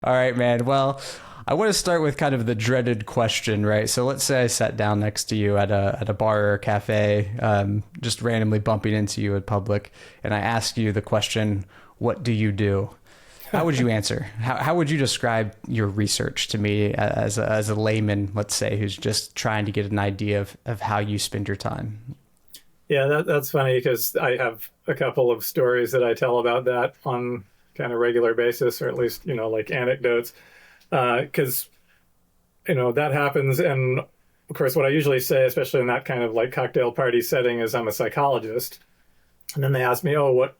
All right, man. Well, I want to start with kind of the dreaded question, right? So let's say I sat down next to you at a bar or a cafe, just randomly bumping into you in public, and I ask you the question, "What do you do?" How would you answer? How would you describe your research to me as a layman, let's say, who's just trying to get an idea of how you spend your time? Yeah, that's funny because I have a couple of stories that I tell about that on kind of regular basis, or at least, like anecdotes. Because, that happens. And of course, what I usually say, especially in that kind of like cocktail party setting, is I'm a psychologist. And then they ask me, oh, what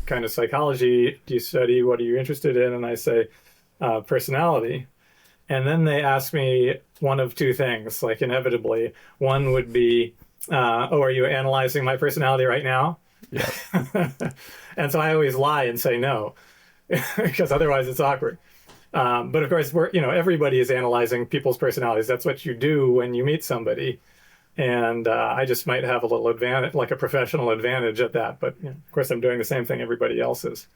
kind of psychology do you study? What are you interested in? And I say, personality. And then they ask me one of two things, like inevitably. One would be, oh, are you analyzing my personality right now? Yeah. And so I always lie and say no, because otherwise it's awkward. But of course, everybody is analyzing people's personalities. That's what you do when you meet somebody. And I just might have a little advantage, like a professional advantage at that. But of course, I'm doing the same thing everybody else is.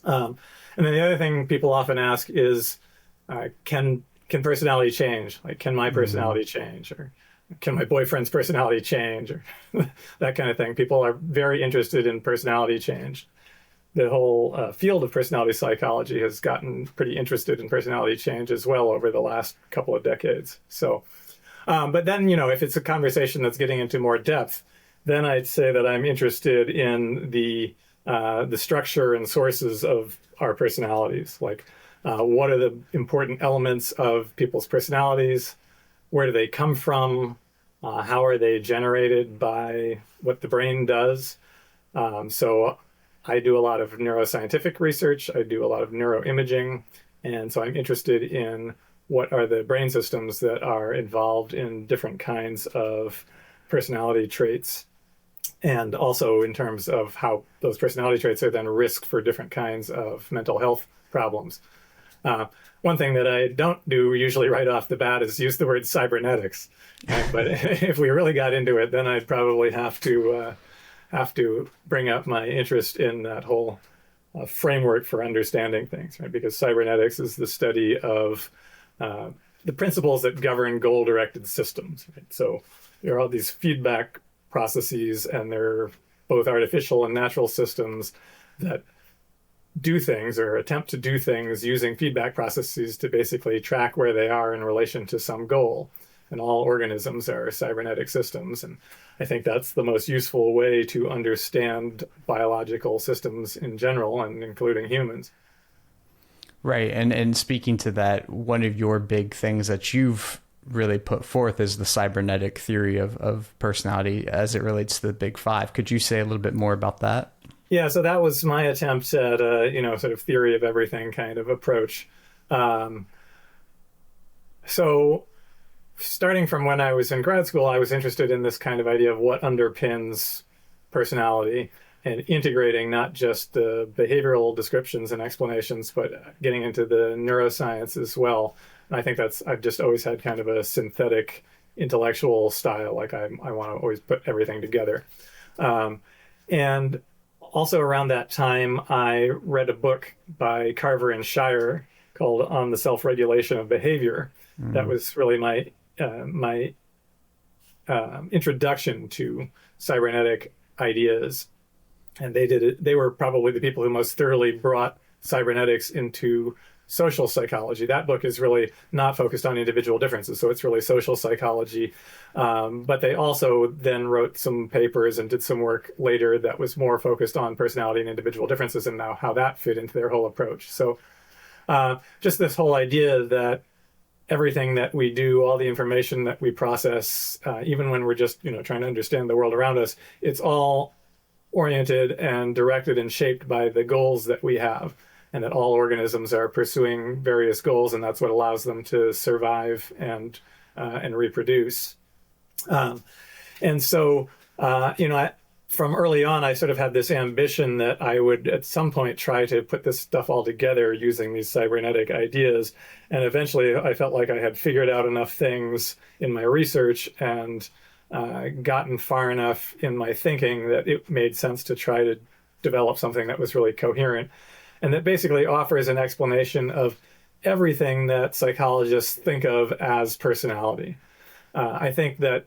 And then the other thing people often ask is, can personality change? Like, can my personality change? Or can my boyfriend's personality change? Or that kind of thing. People are very interested in personality change. The whole field of personality psychology has gotten pretty interested in personality change as well over the last couple of decades. So, but then, if it's a conversation that's getting into more depth, then I'd say that I'm interested in the structure and sources of our personalities. Like, what are the important elements of people's personalities? Where do they come from? How are they generated by what the brain does? So I do a lot of neuroscientific research. I do a lot of neuroimaging. And so I'm interested in what are the brain systems that are involved in different kinds of personality traits. And also in terms of how those personality traits are then risk for different kinds of mental health problems. One thing that I don't do usually right off the bat is use the word cybernetics. But if we really got into it, then I'd probably have to bring up my interest in that whole framework for understanding things, right? Because cybernetics is the study of the principles that govern goal-directed systems. Right? So there are all these feedback processes, and they're both artificial and natural systems that do things or attempt to do things using feedback processes to basically track where they are in relation to some goal. And all organisms are cybernetic systems. And I think that's the most useful way to understand biological systems in general, and including humans. Right. And speaking to that, one of your big things that you've really put forth is the cybernetic theory of personality as it relates to the Big Five. Could you say a little bit more about that? Yeah, so that was my attempt at a, sort of theory of everything kind of approach. So starting from when I was in grad school, I was interested in this kind of idea of what underpins personality, and integrating not just the behavioral descriptions and explanations, but getting into the neuroscience as well. And I think I've just always had kind of a synthetic intellectual style. Like I want to always put everything together. And also around that time, I read a book by Carver and Shire called On the Self-Regulation of Behavior. That was really my introduction to cybernetic ideas. And they were probably the people who most thoroughly brought cybernetics into social psychology. That book is really not focused on individual differences, so it's really social psychology. But they also then wrote some papers and did some work later that was more focused on personality and individual differences, and now how that fit into their whole approach. So just this whole idea that everything that we do, all the information that we process, even when we're just trying to understand the world around us, it's all oriented and directed and shaped by the goals that we have, and that all organisms are pursuing various goals, and that's what allows them to survive and reproduce. And so, from early on, I sort of had this ambition that I would at some point try to put this stuff all together using these cybernetic ideas. And eventually I felt like I had figured out enough things in my research and gotten far enough in my thinking that it made sense to try to develop something that was really coherent and that basically offers an explanation of everything that psychologists think of as personality. I think that,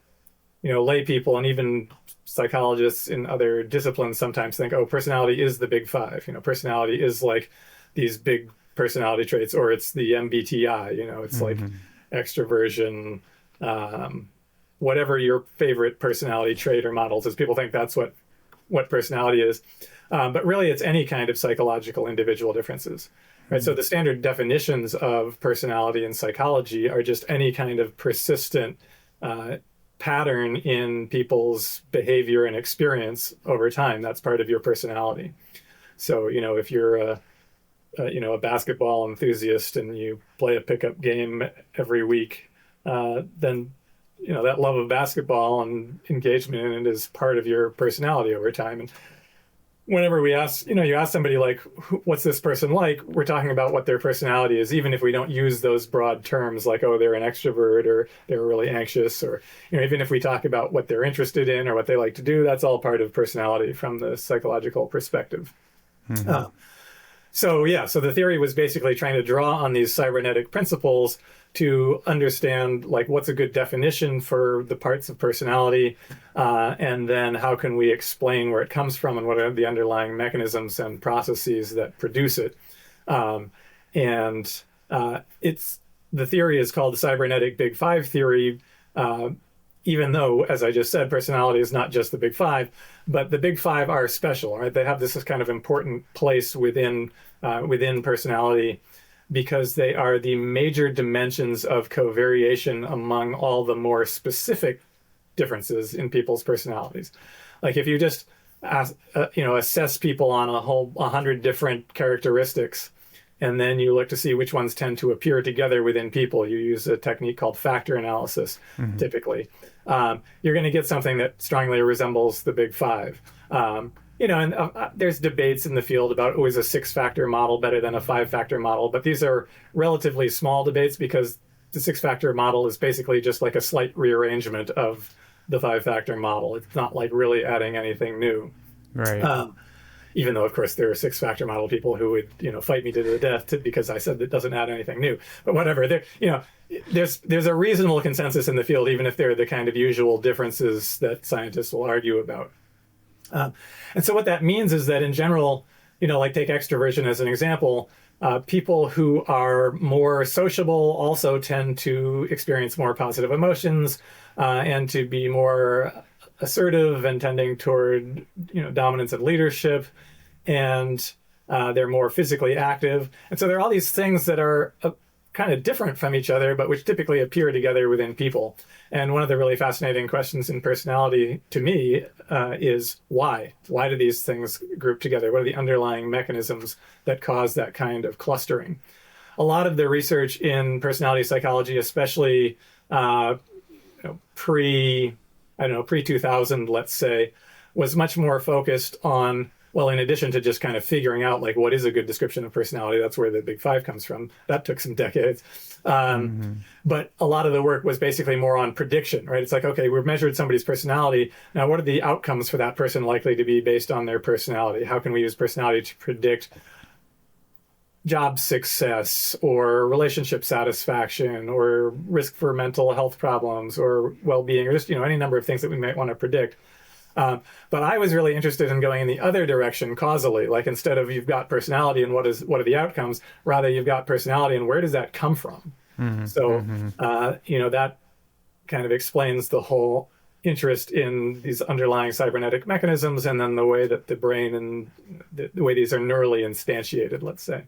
lay people and even psychologists in other disciplines sometimes think, oh, personality is the big five. Personality is like these big personality traits, or it's the MBTI, it's like extroversion, whatever your favorite personality trait or models is. People think that's what personality is. But really, it's any kind of psychological individual differences. Right. So the standard definitions of personality in psychology are just any kind of persistent pattern in people's behavior and experience over time. That's part of your personality. So, if you're a basketball enthusiast and you play a pickup game every week, then, that love of basketball and engagement in it is part of your personality over time. And whenever we ask, you ask somebody like, what's this person like? We're talking about what their personality is, even if we don't use those broad terms like, oh, they're an extrovert or they're really anxious, or, even if we talk about what they're interested in or what they like to do, that's all part of personality from the psychological perspective. So the theory was basically trying to draw on these cybernetic principles to understand like what's a good definition for the parts of personality, and then how can we explain where it comes from and what are the underlying mechanisms and processes that produce it. The theory is called the Cybernetic Big Five Theory, even though, as I just said, personality is not just the big five, but the big five are special, right? They have this kind of important place within personality, because they are the major dimensions of covariation among all the more specific differences in people's personalities. Like if you just assess people on 100 different characteristics, and then you look to see which ones tend to appear together within people, you use a technique called factor analysis, typically. You're going to get something that strongly resembles the big five. There's debates in the field about, is a 6-factor model better than a 5-factor model? But these are relatively small debates, because the 6-factor model is basically just like a slight rearrangement of the 5-factor model. It's not like really adding anything new. Right. Even though, of course, there are 6-factor model people who would, fight me to the death because I said it doesn't add anything new. But whatever, there's a reasonable consensus in the field, even if they're the kind of usual differences that scientists will argue about. And so what that means is that in general, like take extroversion as an example, people who are more sociable also tend to experience more positive emotions, and to be more assertive and tending toward, dominance and leadership, and they're more physically active. And so there are all these things that are kind of different from each other, but which typically appear together within people. And one of the really fascinating questions in personality to me is why? Why do these things group together? What are the underlying mechanisms that cause that kind of clustering? A lot of the research in personality psychology, especially pre-2000, let's say, was much more focused on, well, in addition to just kind of figuring out like what is a good description of personality, that's where the big five comes from. That took some decades. But a lot of the work was basically more on prediction, right? It's like, okay, we've measured somebody's personality. Now, what are the outcomes for that person likely to be based on their personality? How can we use personality to predict job success or relationship satisfaction or risk for mental health problems or well-being, or just, any number of things that we might want to predict. But I was really interested in going in the other direction causally, like instead of you've got personality and what are the outcomes, rather you've got personality and where does that come from? That kind of explains the whole interest in these underlying cybernetic mechanisms, and then the way that the brain and the way these are neurally instantiated, let's say.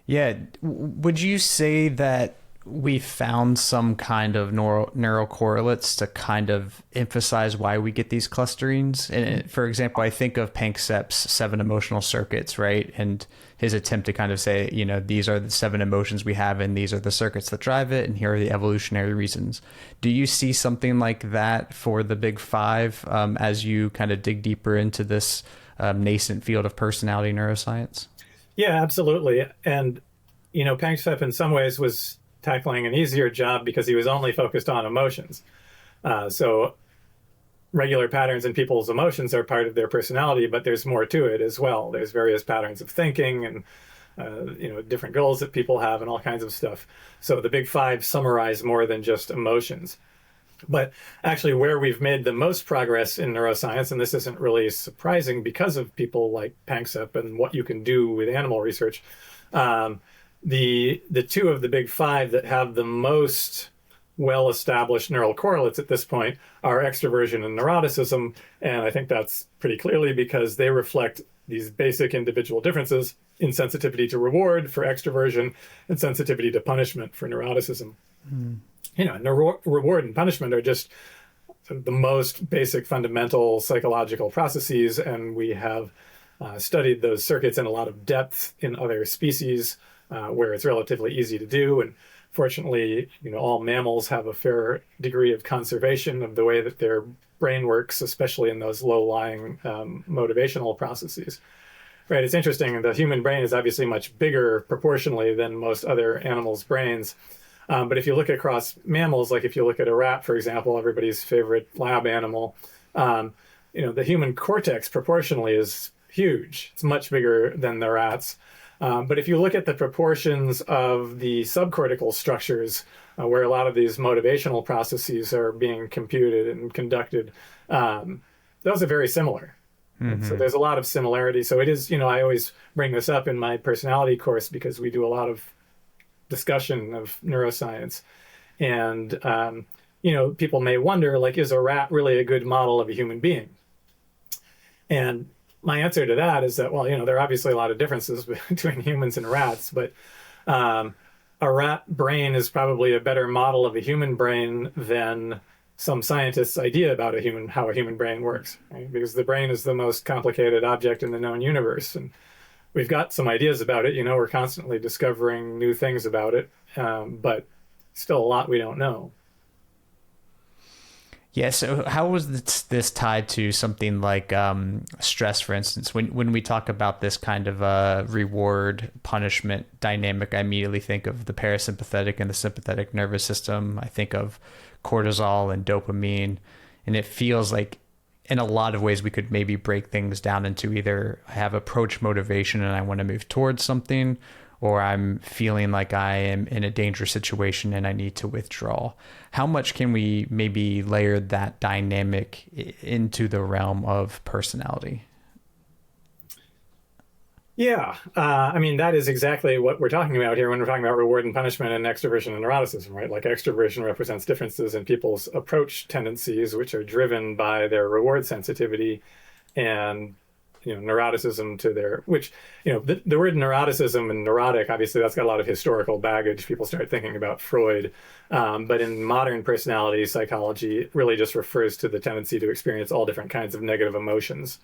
Yeah. Would you say that we found some kind of neural correlates to kind of emphasize why we get these clusterings? And for example, I think of Panksepp's 7 emotional circuits, right? And his attempt to kind of say, these are the 7 emotions we have, and these are the circuits that drive it, and here are the evolutionary reasons. Do you see something like that for the big five as you kind of dig deeper into this nascent field of personality neuroscience? Yeah, absolutely. And, Panksepp in some ways was tackling an easier job because he was only focused on emotions. So regular patterns in people's emotions are part of their personality, but there's more to it as well. There's various patterns of thinking and different goals that people have and all kinds of stuff. So the Big Five summarize more than just emotions. But actually, where we've made the most progress in neuroscience, and this isn't really surprising because of people like Panksepp and what you can do with animal research, the two of the Big Five that have the most well-established neural correlates at this point are extroversion and neuroticism, and I think that's pretty clearly because they reflect these basic individual differences in sensitivity to reward for extroversion and sensitivity to punishment for neuroticism. And reward and punishment are just the most basic fundamental psychological processes, and we have studied those circuits in a lot of depth in other species where it's relatively easy to do. And fortunately, all mammals have a fair degree of conservation of the way that their brain works, especially in those low-lying motivational processes. Right, it's interesting. The human brain is obviously much bigger proportionally than most other animals' brains. But if you look across mammals, like if you look at a rat, for example, everybody's favorite lab animal, the human cortex proportionally is huge. It's much bigger than the rats. But if you look at the proportions of the subcortical structures, where a lot of these motivational processes are being computed and conducted, those are very similar. So there's a lot of similarity. So it is, I always bring this up in my personality course because we do a lot of discussion of neuroscience. And, people may wonder, like, is a rat really a good model of a human being? And my answer to that is that, well, there are obviously a lot of differences between humans and rats, but a rat brain is probably a better model of a human brain than some scientist's idea about how a human brain works, right? Because the brain is the most complicated object in the known universe. And we've got some ideas about it. We're constantly discovering new things about it, but still a lot we don't know. Yeah. So how was this tied to something like stress, for instance? When we talk about this kind of reward punishment dynamic, I immediately think of the parasympathetic and the sympathetic nervous system. I think of cortisol and dopamine, and it feels like in a lot of ways we could maybe break things down into either I have approach motivation and I want to move towards something, or I'm feeling like I am in a dangerous situation and I need to withdraw. How much can we maybe layer that dynamic into the realm of personality? Yeah, that is exactly what we're talking about here when we're talking about reward and punishment and extroversion and neuroticism, right? Like extroversion represents differences in people's approach tendencies, which are driven by their reward sensitivity, and neuroticism to their, which, the word neuroticism and neurotic, obviously that's got a lot of historical baggage. People start thinking about Freud. But in modern personality psychology, it really just refers to the tendency to experience all different kinds of negative emotions,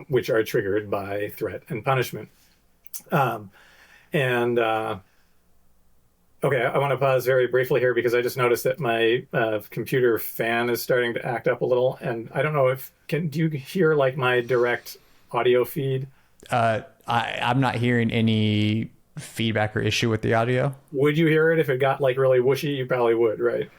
which are triggered by threat and punishment. Okay, I want to pause very briefly here because I just noticed that my computer fan is starting to act up a little. And I don't know do you hear like my direct audio feed? I'm not hearing any feedback or issue with the audio. Would you hear it if it got like really whooshy? You probably would, right?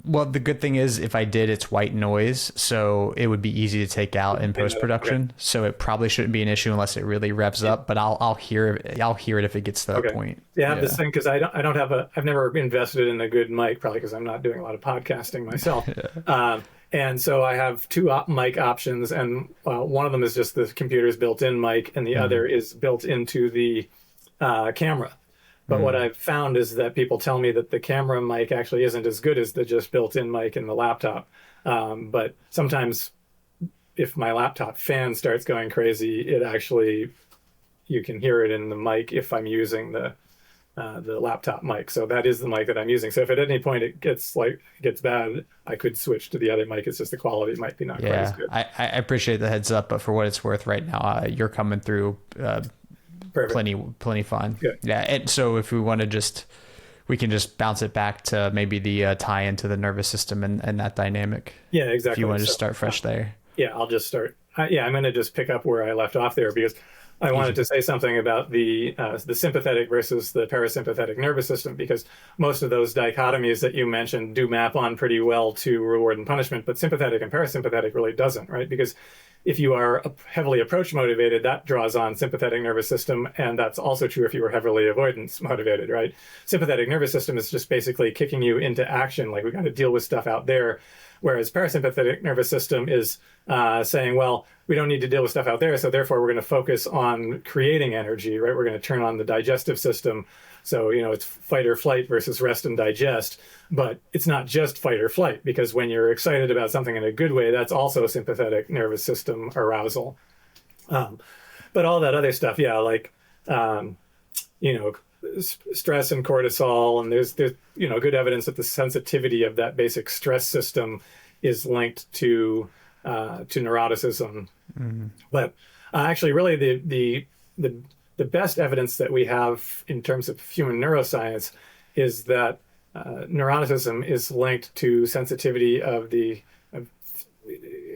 Well, the good thing is if I did, it's white noise, so it would be easy to take out in post-production. Okay. So it probably shouldn't be an issue unless it really revs up, but I'll hear it if it gets to that point. Yeah, I have this thing because I've never invested in a good mic, probably because I'm not doing a lot of podcasting myself. And so I have two mic options, and one of them is just the computer's built-in mic, and the other is built into the camera. But what I've found is that people tell me that the camera mic actually isn't as good as the just built-in mic in the laptop. But sometimes if my laptop fan starts going crazy, you can hear it in the mic if I'm using the laptop mic. So that is the mic that I'm using. So if at any point it gets bad, I could switch to the other mic. It's just the quality might be not quite as good. I appreciate the heads up, but for what it's worth right now, you're coming through plenty fine. Good. Yeah. And so if we want to we can just bounce it back to maybe the tie into the nervous system and that dynamic. Yeah, exactly. If you want to just start fresh there. Yeah, I'll just start. I'm going to just pick up where I left off there because I wanted to say something about the sympathetic versus the parasympathetic nervous system, because most of those dichotomies that you mentioned do map on pretty well to reward and punishment, but sympathetic and parasympathetic really doesn't, right? Because if you are heavily approach motivated, that draws on sympathetic nervous system. And that's also true if you were heavily avoidance motivated, right? Sympathetic nervous system is just basically kicking you into action. Like, we got to deal with stuff out there. Whereas parasympathetic nervous system is saying, well, we don't need to deal with stuff out there. So therefore, we're going to focus on creating energy, right? We're going to turn on the digestive system. So, it's fight or flight versus rest and digest. But it's not just fight or flight, because when you're excited about something in a good way, that's also sympathetic nervous system arousal. But all that other stuff, yeah, like, stress and cortisol, and there's good evidence that the sensitivity of that basic stress system is linked to neuroticism. Mm-hmm. But actually, really, the best evidence that we have in terms of human neuroscience is that neuroticism is linked to sensitivity of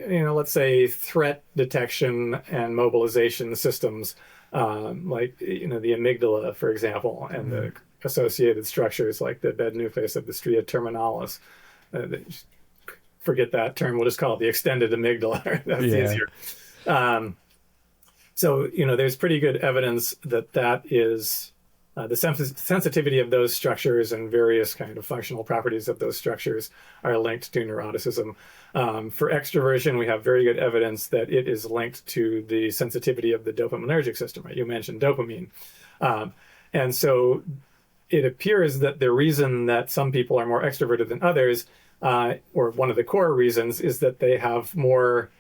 let's say threat detection and mobilization systems, like the amygdala, for example, and the associated structures like the bed nucleus of the stria terminalis. Forget that term. We'll just call it the extended amygdala. That's easier. So, there's pretty good evidence that is the sensitivity of those structures and various kind of functional properties of those structures are linked to neuroticism. For extroversion, we have very good evidence that it is linked to the sensitivity of the dopaminergic system. Right? You mentioned dopamine. And so it appears that the reason that some people are more extroverted than others, or one of the core reasons, is that they have more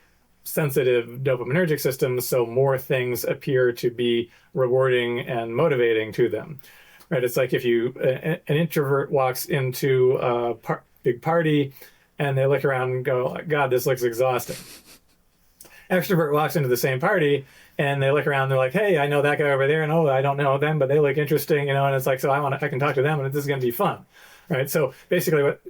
sensitive dopaminergic systems, so more things appear to be rewarding and motivating to them. Right? It's like if an introvert walks into a big party and they look around and go, God, this looks exhausting. Extrovert walks into the same party and they look around and they're like, hey, I know that guy over there, and I don't know them, but they look interesting, and it's like, so I can talk to them and this is going to be fun. Right? So basically what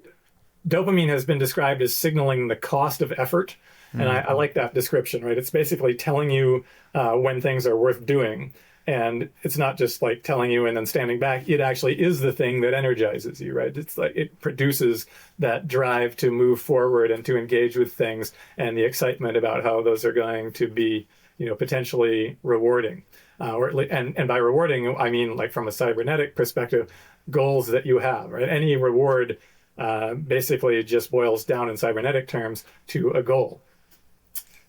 dopamine has been described as signaling the cost of effort. And I like that description, right? It's basically telling you when things are worth doing. And it's not just like telling you and then standing back. It actually is the thing that energizes you, right? It's like it produces that drive to move forward and to engage with things, and the excitement about how those are going to be, potentially rewarding. And by rewarding, I mean, like, from a cybernetic perspective, goals that you have, right? Any reward basically just boils down in cybernetic terms to a goal.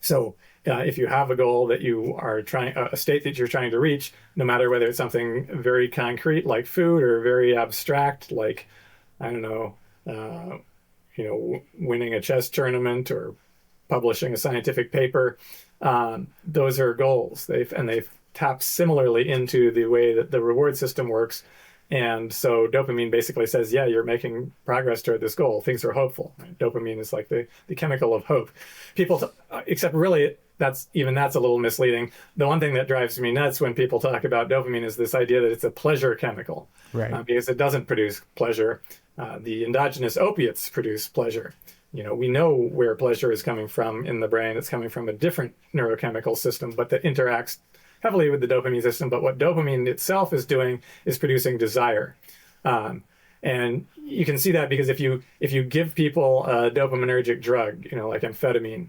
So if you have a goal that you are a state that you're trying to reach, no matter whether it's something very concrete like food or very abstract like, I don't know, winning a chess tournament or publishing a scientific paper, those are goals. They've tapped similarly into the way that the reward system works. And so dopamine basically says, yeah, you're making progress toward this goal. Things are hopeful. Right? Dopamine is like the chemical of hope. Except really, that's a little misleading. The one thing that drives me nuts when people talk about dopamine is this idea that it's a pleasure chemical, right? Because it doesn't produce pleasure. The endogenous opiates produce pleasure. We know where pleasure is coming from in the brain. It's coming from a different neurochemical system, but that interacts heavily with the dopamine system. But what dopamine itself is doing is producing desire. And you can see that because if you give people a dopaminergic drug, like amphetamine,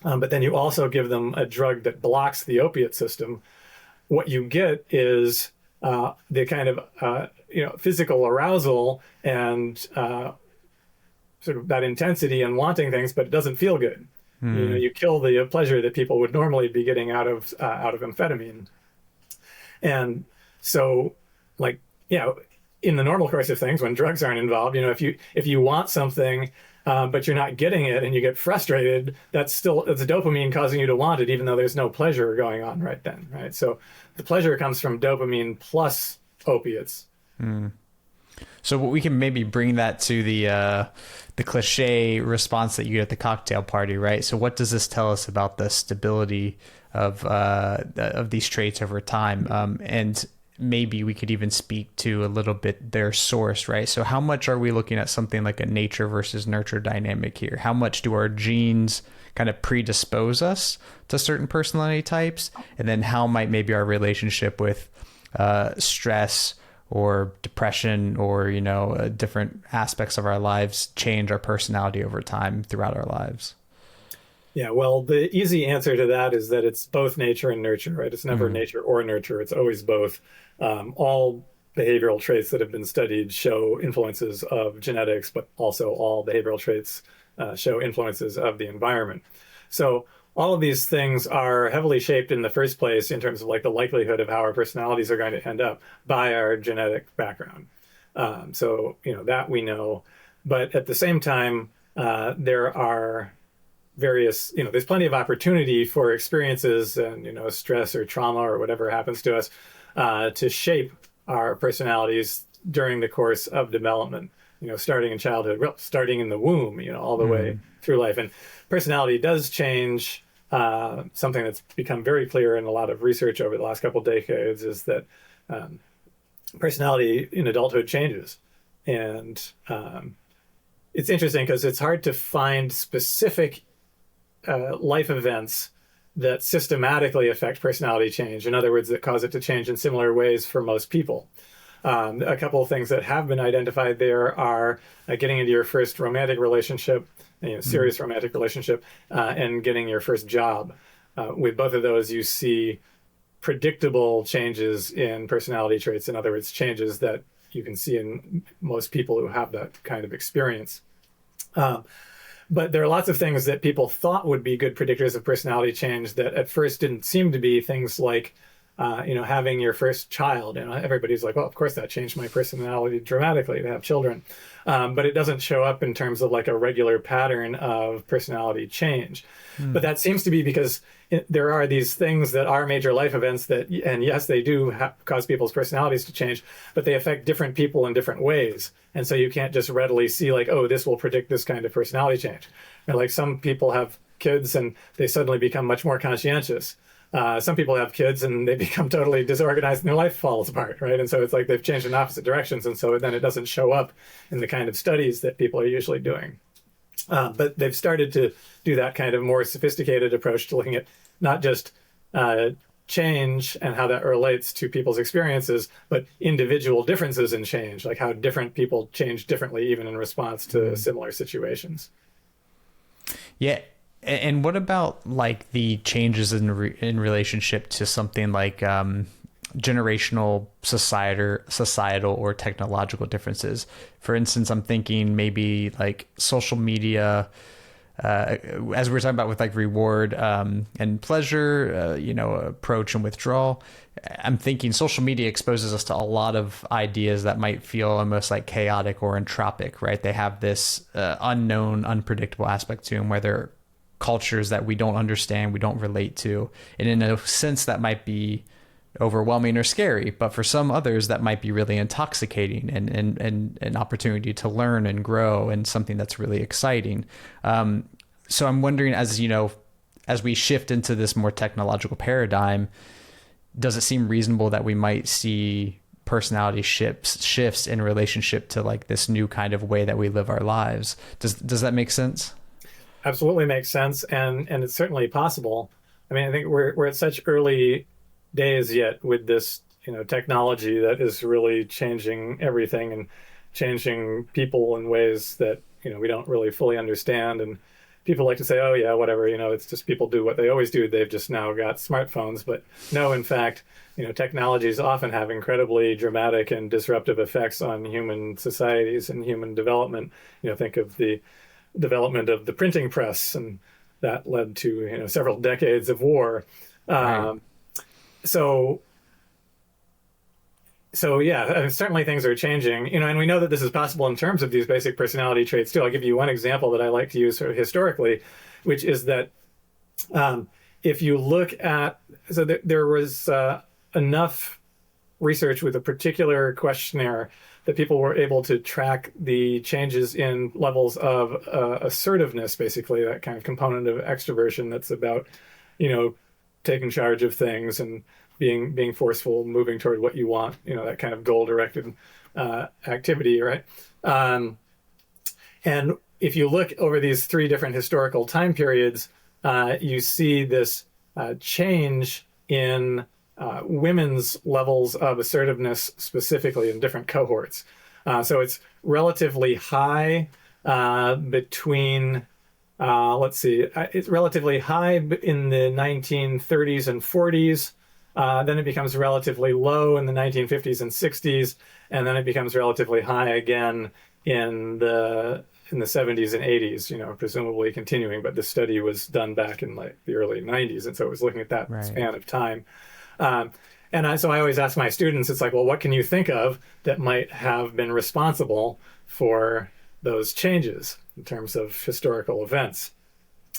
but then you also give them a drug that blocks the opiate system, what you get is the kind of physical arousal and sort of that intensity and wanting things, but it doesn't feel good. You kill the pleasure that people would normally be getting out of amphetamine. And so, like, in the normal course of things, when drugs aren't involved, if you want something, but you're not getting it and you get frustrated, it's dopamine causing you to want it, even though there's no pleasure going on right then, right? So the pleasure comes from dopamine plus opiates. So we can maybe bring that to the cliche response that you get at the cocktail party, right? So what does this tell us about the stability of these traits over time? And maybe we could even speak to a little bit their source, right? So how much are we looking at something like a nature versus nurture dynamic here? How much do our genes kind of predispose us to certain personality types? And then how might maybe our relationship with stress or depression or, different aspects of our lives change our personality over time throughout our lives? Yeah, well, the easy answer to that is that it's both nature and nurture, right? It's never nature or nurture. It's always both. All behavioral traits that have been studied show influences of genetics, but also all behavioral traits show influences of the environment. So all of these things are heavily shaped in the first place in terms of like the likelihood of how our personalities are going to end up by our genetic background. So, that we know. But at the same time, there are various, there's plenty of opportunity for experiences and, stress or trauma or whatever happens to us to shape our personalities during the course of development, starting in childhood, starting in the womb, all the way through life. And personality does change. Something that's become very clear in a lot of research over the last couple of decades is that personality in adulthood changes. And it's interesting because it's hard to find specific life events that systematically affect personality change. In other words, that cause it to change in similar ways for most people. A couple of things that have been identified there are getting into your first romantic relationship, serious romantic relationship, and getting your first job. With both of those, you see predictable changes in personality traits. In other words, changes that you can see in most people who have that kind of experience. But there are lots of things that people thought would be good predictors of personality change that at first didn't seem to be. Things like, having your first child. Everybody's like, well, of course that changed my personality dramatically to have children. But it doesn't show up in terms of like a regular pattern of personality change. But that seems to be because there are these things that are major life events that, and yes, they do cause people's personalities to change, but they affect different people in different ways. And so you can't just readily see like, oh, this will predict this kind of personality change. Like some people have kids and they suddenly become much more conscientious. Some people have kids and they become totally disorganized and their life falls apart, right? And so it's like they've changed in opposite directions. And so then it doesn't show up in the kind of studies that people are usually doing. But they've started to do that kind of more sophisticated approach to looking at not just change and how that relates to people's experiences, but individual differences in change, like how different people change differently, even in response to similar situations. Yeah. And what about like the changes in relationship to something like generational, societal or technological differences? For instance, I'm thinking maybe like social media, as we were talking about with like reward and pleasure, approach and withdrawal. I'm thinking social media exposes us to a lot of ideas that might feel almost like chaotic or entropic, right? They have this unknown, unpredictable aspect to them where they're cultures that we don't understand, we don't relate to. And in a sense that might be overwhelming or scary, but for some others that might be really intoxicating and an opportunity to learn and grow and something that's really exciting. So I'm wondering, as we shift into this more technological paradigm, does it seem reasonable that we might see personality shifts in relationship to like this new kind of way that we live our lives? Does that make sense? Absolutely makes sense, and it's certainly possible. I mean, I think we're at such early days yet with this, technology that is really changing everything and changing people in ways that, we don't really fully understand. And people like to say, oh yeah, whatever, it's just people do what they always do. They've just now got smartphones. But no, in fact, technologies often have incredibly dramatic and disruptive effects on human societies and human development. Think of the development of the printing press, and that led to several decades of war. Right. So yeah, certainly things are changing, and we know that this is possible in terms of these basic personality traits too. I'll give you one example that I like to use sort of historically, which is that if you look at, there was enough research with a particular questionnaire that people were able to track the changes in levels of assertiveness, basically that kind of component of extroversion that's about, taking charge of things and being forceful, moving toward what you want, that kind of goal-directed activity, right? And if you look over these three different historical time periods, you see this change in women's levels of assertiveness specifically in different cohorts. So it's relatively high between let's see, it's relatively high in the 1930s and 40s. Then it becomes relatively low in the 1950s and 60s, and then it becomes relatively high again in the 70s and 80s, presumably continuing, but the study was done back in like the early 90s, and so it was looking at that span of time. So I always ask my students, it's like, well, what can you think of that might have been responsible for those changes in terms of historical events?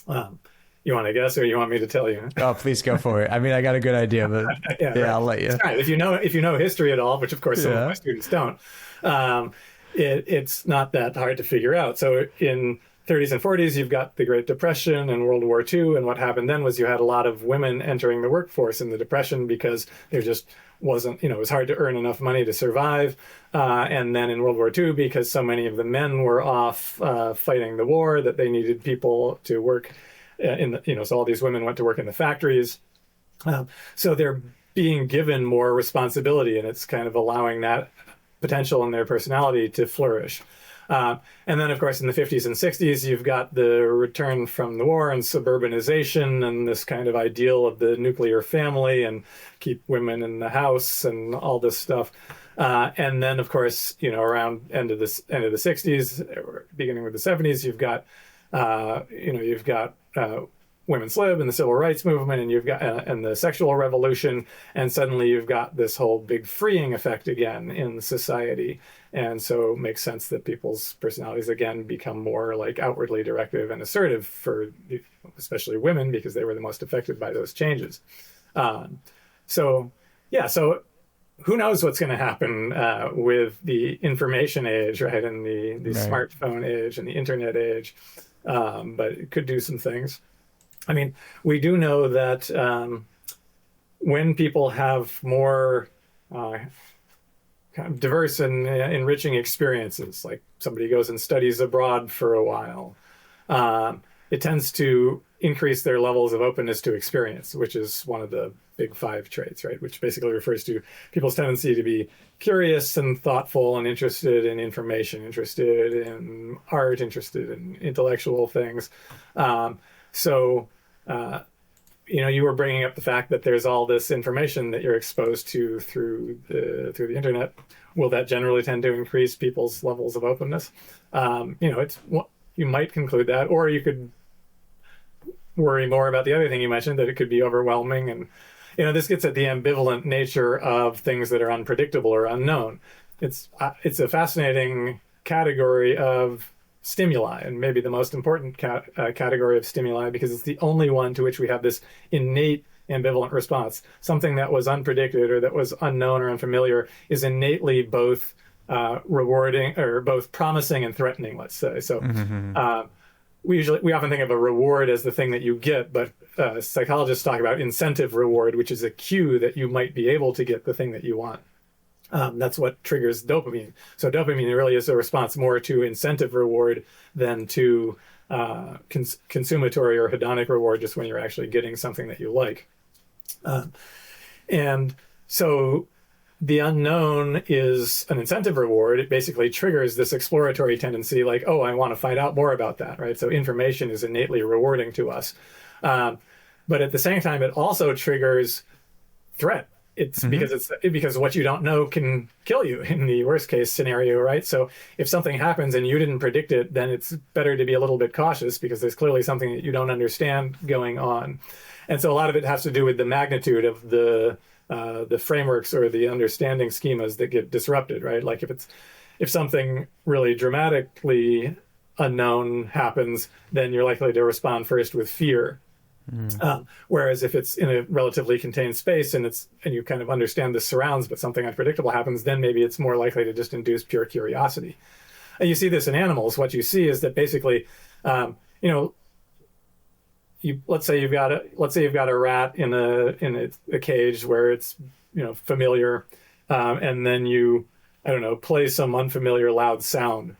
You want to guess, or you want me to tell you? Oh, please go for it. I mean, I got a good idea, but yeah, right. I'll let you. That's right. If you know history at all, which of course some of my students don't, it's not that hard to figure out. So in 30s and 40s, you've got the Great Depression and World War II. And what happened then was you had a lot of women entering the workforce in the Depression because there just wasn't, it was hard to earn enough money to survive. And then in World War II, because so many of the men were off fighting the war, that they needed people to work so all these women went to work in the factories. So they're being given more responsibility, and it's kind of allowing that potential in their personality to flourish. And then, of course, in the 50s and 60s, you've got the return from the war and suburbanization and this kind of ideal of the nuclear family and keep women in the house and all this stuff. And then, of course, around end of the 60s, beginning with the 70s, you've got women's lib and the civil rights movement, and you've got and the sexual revolution, and suddenly you've got this whole big freeing effect again in society. And so it makes sense that people's personalities again become more like outwardly directive and assertive for especially women, because they were the most affected by those changes. So who knows what's going to happen with the information age, right, and the right. Smartphone age and the internet age, but it could do some things. I mean, we do know that when people have more kind of diverse and enriching experiences, like somebody goes and studies abroad for a while, it tends to increase their levels of openness to experience, which is one of the big five traits, right? Which basically refers to people's tendency to be curious and thoughtful and interested in information, interested in art, interested in intellectual things. You were bringing up the fact that there's all this information that you're exposed to through the internet. Will that generally tend to increase people's levels of openness? You might conclude that, or you could worry more about the other thing you mentioned, that it could be overwhelming. And this gets at the ambivalent nature of things that are unpredictable or unknown. It's a fascinating category of stimuli, and maybe the most important category of stimuli, because it's the only one to which we have this innate ambivalent response. Something that was unpredicted or that was unknown or unfamiliar is innately both rewarding, or both promising and threatening, let's say. So we often think of a reward as the thing that you get, but psychologists talk about incentive reward, which is a cue that you might be able to get the thing that you want. That's what triggers dopamine. So dopamine really is a response more to incentive reward than to consumatory or hedonic reward, just when you're actually getting something that you like. And so the unknown is an incentive reward. It basically triggers this exploratory tendency, like, oh, I want to find out more about that, right? So information is innately rewarding to us. But at the same time, it also triggers threat. It's because what you don't know can kill you in the worst case scenario, right? So if something happens and you didn't predict it, then it's better to be a little bit cautious, because there's clearly something that you don't understand going on. And so a lot of it has to do with the magnitude of the frameworks or the understanding schemas that get disrupted, right? Like if something really dramatically unknown happens, then you're likely to respond first with fear. Whereas if it's in a relatively contained space and you kind of understand the surrounds, but something unpredictable happens, then maybe it's more likely to just induce pure curiosity. And you see this in animals. What you see is that basically, let's say you've got a rat in a cage where it's familiar, and then you play some unfamiliar loud sound.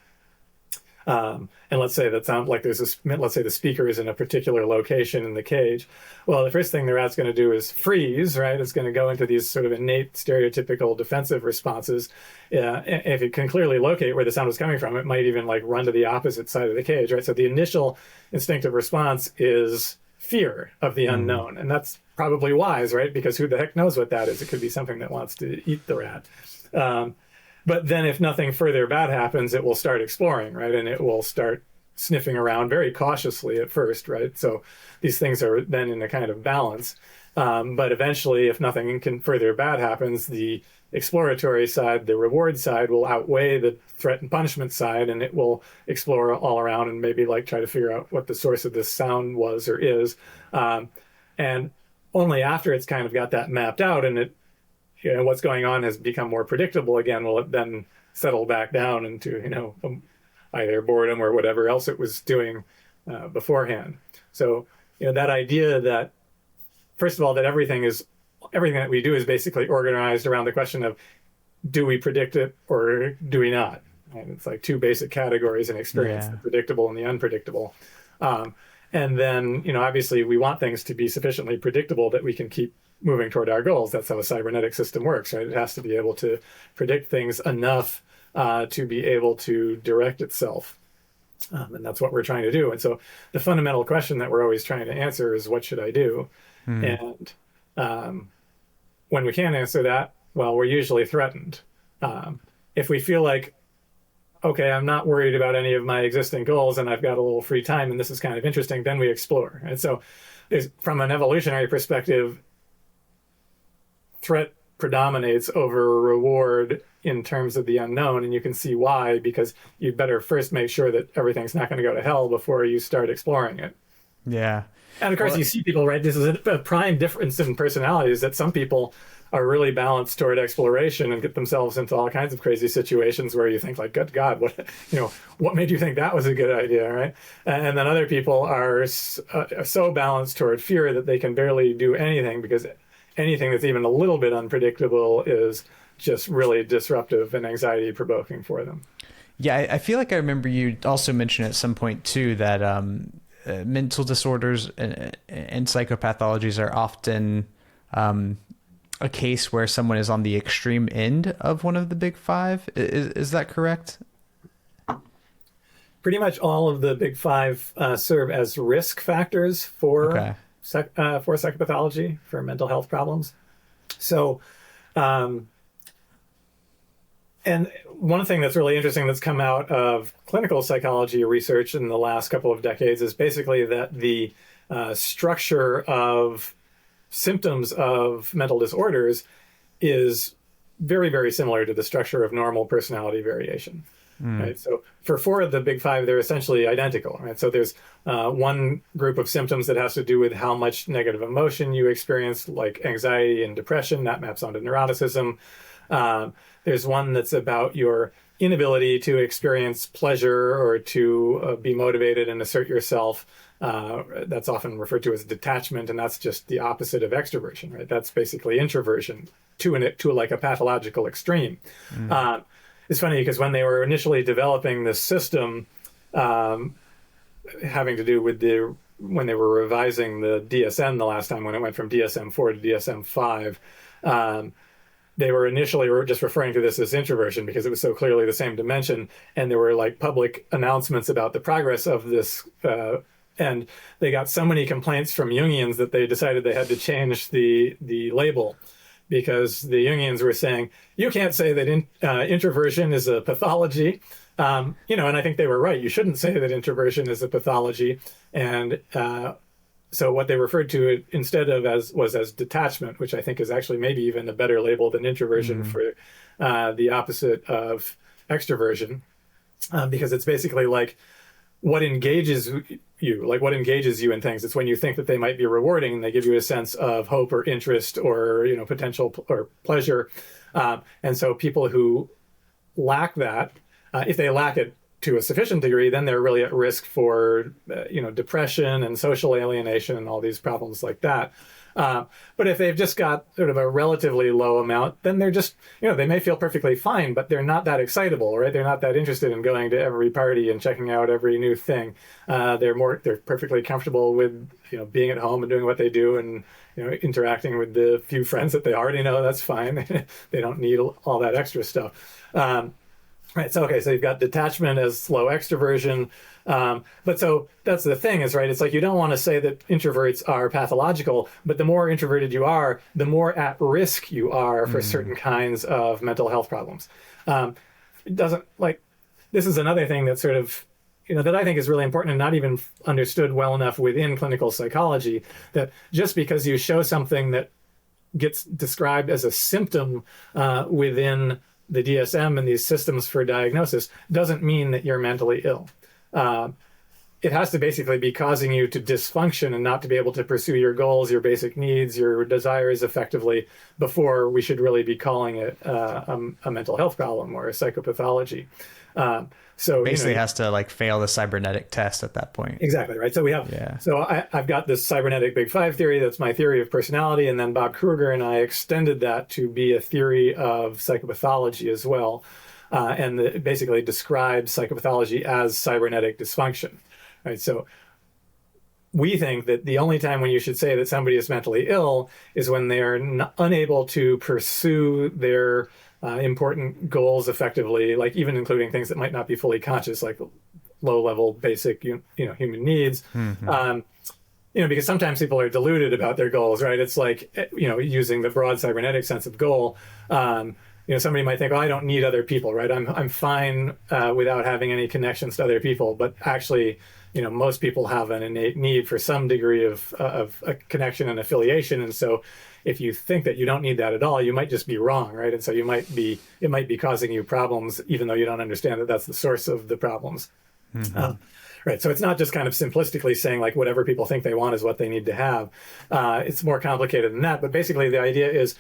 And let's say that sounds like let's say the speaker is in a particular location in the cage. Well, the first thing the rat's going to do is freeze, right? It's going to go into these sort of innate stereotypical defensive responses. If it can clearly locate where the sound was coming from, it might even like run to the opposite side of the cage, right? So the initial instinctive response is fear of the unknown. And that's probably wise, right? Because who the heck knows what that is? It could be something that wants to eat the rat. But then if nothing further bad happens, it will start exploring, right? And it will start sniffing around very cautiously at first, right? So these things are then in a kind of balance. But eventually, if nothing further bad happens, the exploratory side, the reward side, will outweigh the threat and punishment side, and it will explore all around and maybe like try to figure out what the source of this sound was or is. And only after it's kind of got that mapped out and it, what's going on has become more predictable again, will it then settle back down into, either boredom or whatever else it was doing beforehand. So, that idea that, first of all, that everything that we do is basically organized around the question of, do we predict it or do we not? And it's like two basic categories in experience, the predictable and the unpredictable. And then, obviously we want things to be sufficiently predictable that we can keep moving toward our goals. That's how a cybernetic system works, right? It has to be able to predict things enough to be able to direct itself. And that's what we're trying to do. And so the fundamental question that we're always trying to answer is, what should I do? And when we can't answer that, well, we're usually threatened. If we feel like, okay, I'm not worried about any of my existing goals and I've got a little free time and this is kind of interesting, then we explore. And so from an evolutionary perspective, threat predominates over reward in terms of the unknown. And you can see why, because you'd better first make sure that everything's not going to go to hell before you start exploring it. Yeah. And of course, you see people, right? This is a prime difference in personalities, that some people are really balanced toward exploration and get themselves into all kinds of crazy situations where you think like, good God, what made you think that was a good idea, right? And then other people are so balanced toward fear that they can barely do anything, because anything that's even a little bit unpredictable is just really disruptive and anxiety provoking for them. Yeah, I feel like I remember you also mentioned at some point too that mental disorders and psychopathologies are often a case where someone is on the extreme end of one of the big five. Is that correct? Pretty much all of the big five serve as risk factors for psychopathology, for mental health problems. So, and one thing that's really interesting that's come out of clinical psychology research in the last couple of decades is basically that the structure of symptoms of mental disorders is very, very similar to the structure of normal personality variation. Right? So for four of the big five, they're essentially identical. Right? So there's one group of symptoms that has to do with how much negative emotion you experience, like anxiety and depression. That maps onto neuroticism. There's one that's about your inability to experience pleasure or to be motivated and assert yourself. That's often referred to as detachment, and that's just the opposite of extroversion, right? That's basically introversion to like a pathological extreme. It's funny because when they were initially developing this system, having to do with when they were revising the DSM the last time, when it went from DSM-4 to DSM-5, they were initially just referring to this as introversion because it was so clearly the same dimension, and there were like public announcements about the progress of this. And they got so many complaints from Jungians that they decided they had to change the label, because the Jungians were saying, you can't say that introversion is a pathology. And I think they were right. You shouldn't say that introversion is a pathology. And so what they referred to it instead of was as detachment, which I think is actually maybe even a better label than introversion for the opposite of extroversion, because it's basically like what engages you in things. It's when you think that they might be rewarding and they give you a sense of hope or interest or potential or pleasure. And so people who lack that, if they lack it to a sufficient degree, then they're really at risk for depression and social alienation and all these problems like that. But if they've just got sort of a relatively low amount, then they're just, they may feel perfectly fine, but they're not that excitable, right? They're not that interested in going to every party and checking out every new thing. They're perfectly comfortable with, being at home and doing what they do and, interacting with the few friends that they already know. That's fine. They don't need all that extra stuff. Right. So, okay. So you've got detachment as low extroversion. But so that's the thing is, right, it's like you don't want to say that introverts are pathological, but the more introverted you are, the more at risk you are for certain kinds of mental health problems. It doesn't this is another thing that sort of, that I think is really important and not even understood well enough within clinical psychology, that just because you show something that gets described as a symptom within the DSM and these systems for diagnosis doesn't mean that you're mentally ill. It has to basically be causing you to dysfunction and not to be able to pursue your goals, your basic needs, your desires effectively before we should really be calling it a mental health problem or a psychopathology. So basically has to fail the cybernetic test at that point. Exactly, right. So we have, so I've got this cybernetic Big Five theory. That's my theory of personality. And then Bob Kruger and I extended that to be a theory of psychopathology as well. And it basically describes psychopathology as cybernetic dysfunction, right? So we think that the only time when you should say that somebody is mentally ill is when they're unable to pursue their important goals effectively, even including things that might not be fully conscious, like low-level basic, human needs. Because sometimes people are deluded about their goals, right? It's like, using the broad cybernetic sense of goal. Somebody might think, oh, I don't need other people, right? I'm fine without having any connections to other people. But actually, most people have an innate need for some degree of a connection and affiliation. And so if you think that you don't need that at all, you might just be wrong, right? And so it might be causing you problems, even though you don't understand that that's the source of the problems. Right. So it's not just kind of simplistically saying whatever people think they want is what they need to have. It's more complicated than that. But basically the idea is,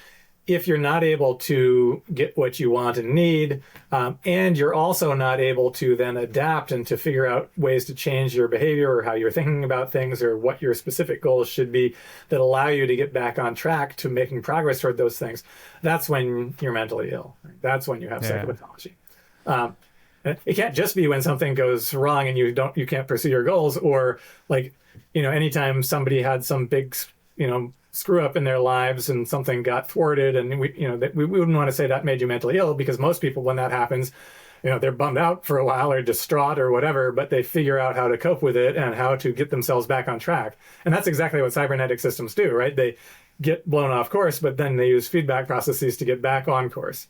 if you're not able to get what you want and need, and you're also not able to then adapt and to figure out ways to change your behavior or how you're thinking about things or what your specific goals should be that allow you to get back on track to making progress toward those things, that's when you're mentally ill. That's when you have psychopathology. It can't just be when something goes wrong and you can't pursue your goals, or anytime somebody had some big, screw up in their lives and something got thwarted, and we wouldn't want to say that made you mentally ill, because most people, when that happens, they're bummed out for a while or distraught or whatever, but they figure out how to cope with it and how to get themselves back on track. And that's exactly what cybernetic systems do, right? They get blown off course, but then they use feedback processes to get back on course.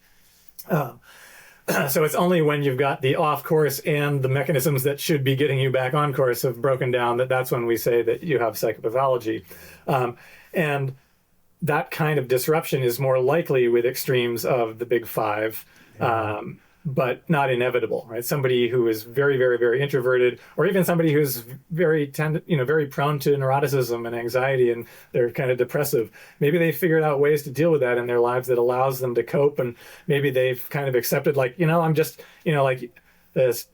So it's only when you've got the off course and the mechanisms that should be getting you back on course have broken down that's when we say that you have psychopathology. And that kind of disruption is more likely with extremes of the Big Five, but not inevitable, right? Somebody who is very, very, very introverted, or even somebody who's very prone to neuroticism and anxiety, and they're kind of depressive. Maybe they figured out ways to deal with that in their lives that allows them to cope, and maybe they've kind of accepted, I'm just, this.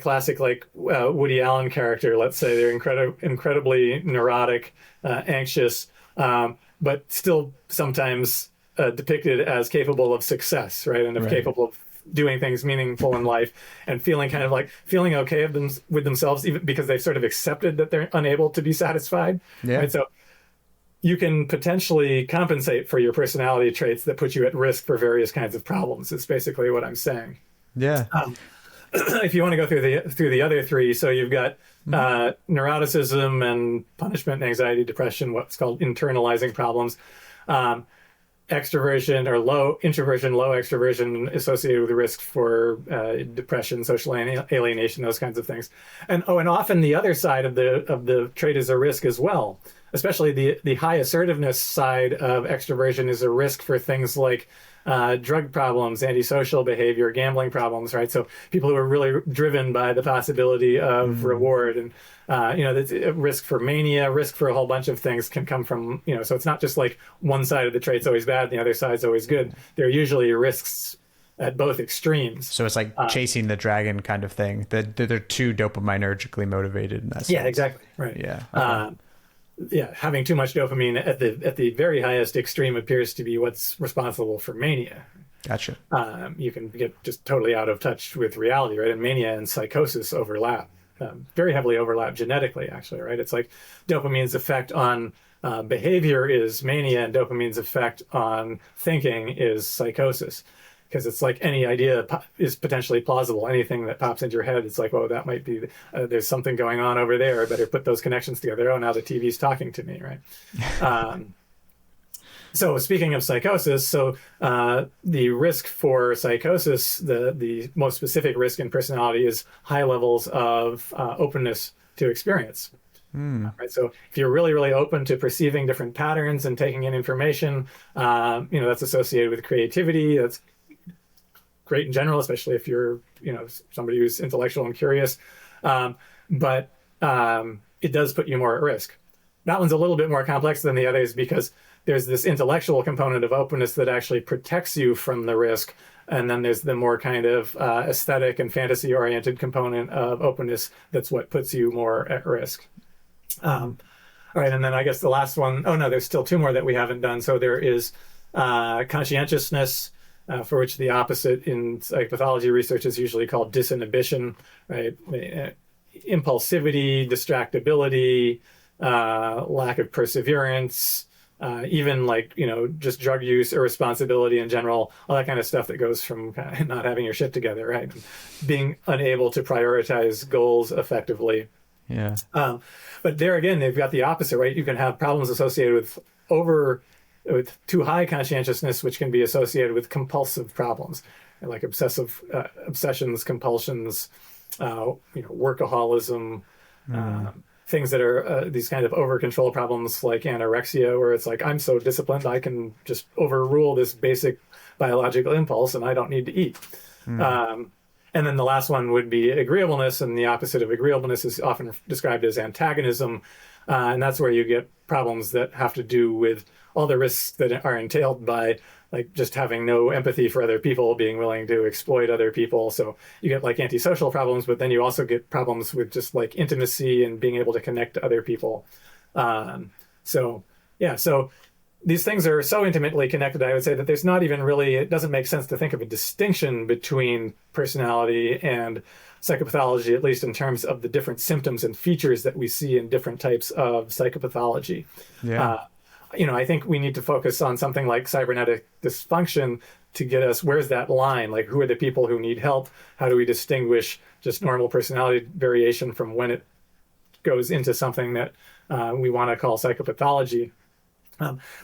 Classic, Woody Allen character, let's say they're incredibly neurotic, anxious, but still sometimes depicted as capable of success, right? And capable of doing things meaningful in life and feeling kind of feeling okay with themselves, even because they've sort of accepted that they're unable to be satisfied. Yeah. Right? So you can potentially compensate for your personality traits that put you at risk for various kinds of problems. Is basically what I'm saying. Yeah. If you want to go through the other three, so you've got neuroticism and punishment and anxiety, depression, what's called internalizing problems, extroversion or low introversion, low extroversion associated with the risk for depression, social alienation, those kinds of things. And often the other side of the trait is a risk as well. Especially the high assertiveness side of extroversion is a risk for things like drug problems, antisocial behavior, gambling problems, right? So people who are really driven by the possibility of reward, and that's a risk for mania, risk for a whole bunch of things can come from, so it's not just one side of the trait's always bad and the other side's always good. There are usually risks at both extremes. So it's chasing the dragon kind of thing. They're too dopaminergically motivated in that sense. Yeah, exactly. Right. Yeah. yeah, having too much dopamine at the very highest extreme appears to be what's responsible for mania. Gotcha. You can get just totally out of touch with reality, right? And mania and psychosis overlap, very heavily overlap genetically, actually, right? It's like dopamine's effect on behavior is mania, and dopamine's effect on thinking is psychosis. Because it's like any idea is potentially plausible. Anything that pops into your head, it's like, oh, that might be, there's something going on over there. I better put those connections together. Oh, now the TV's talking to me, right? So speaking of psychosis, so the risk for psychosis, the most specific risk in personality is high levels of openness to experience. Right. So if you're really, really open to perceiving different patterns and taking in information, that's associated with creativity. That's great in general, especially if you're, somebody who's intellectual and curious. But it does put you more at risk. That one's a little bit more complex than the others because there's this intellectual component of openness that actually protects you from the risk. And then there's the more kind of aesthetic and fantasy-oriented component of openness that's what puts you more at risk. All right, and then I guess the last one, oh no, there's still two more that we haven't done. So there is conscientiousness, for which the opposite in psychopathology research is usually called disinhibition, right? Impulsivity, distractibility, lack of perseverance, even just drug use, irresponsibility in general, all that kind of stuff that goes from kind of not having your shit together, right? Being unable to prioritize goals effectively. Yeah. But there again, they've got the opposite, right? You can have problems associated with too high conscientiousness, which can be associated with compulsive problems, like obsessions, compulsions, workaholism, things that are these kind of over control problems like anorexia, where it's like, I'm so disciplined, I can just overrule this basic biological impulse and I don't need to eat. And then the last one would be agreeableness, and the opposite of agreeableness is often described as antagonism. And that's where you get problems that have to do with all the risks that are entailed by like just having no empathy for other people, being willing to exploit other people. So you get like antisocial problems, but then you also get problems with just like intimacy and being able to connect to other people. So these things are so intimately connected, I would say that there's not even really, it doesn't make sense to think of a distinction between personality and psychopathology, at least in terms of the different symptoms and features that we see in different types of psychopathology. Yeah. I think we need to focus on something like cybernetic dysfunction to get us, where's that line? Like, who are the people who need help? How do we distinguish just normal personality variation from when it goes into something that we want to call psychopathology?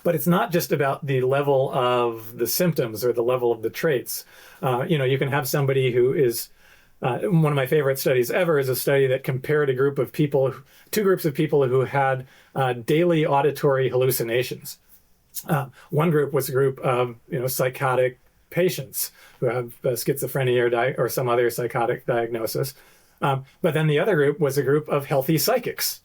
But it's not just about the level of the symptoms or the level of the traits. You can have somebody who is, one of my favorite studies ever is a study that compared two groups of people who had daily auditory hallucinations. One group was a group of psychotic patients who have schizophrenia or some other psychotic diagnosis. But then the other group was a group of healthy psychics.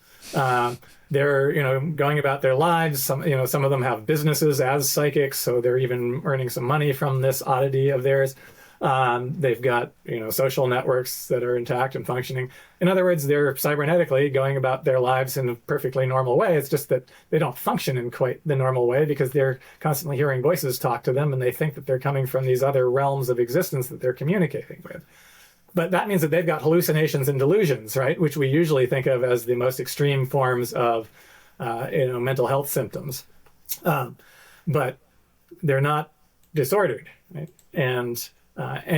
They're going about their lives. Some of them have businesses as psychics, so they're even earning some money from this oddity of theirs. They've got social networks that are intact and functioning. In other words, they're cybernetically going about their lives in a perfectly normal way. It's just that they don't function in quite the normal way because they're constantly hearing voices talk to them, and they think that they're coming from these other realms of existence that they're communicating with. But that means that they've got hallucinations and delusions, right? Which we usually think of as the most extreme forms of, mental health symptoms. But they're not disordered, right? And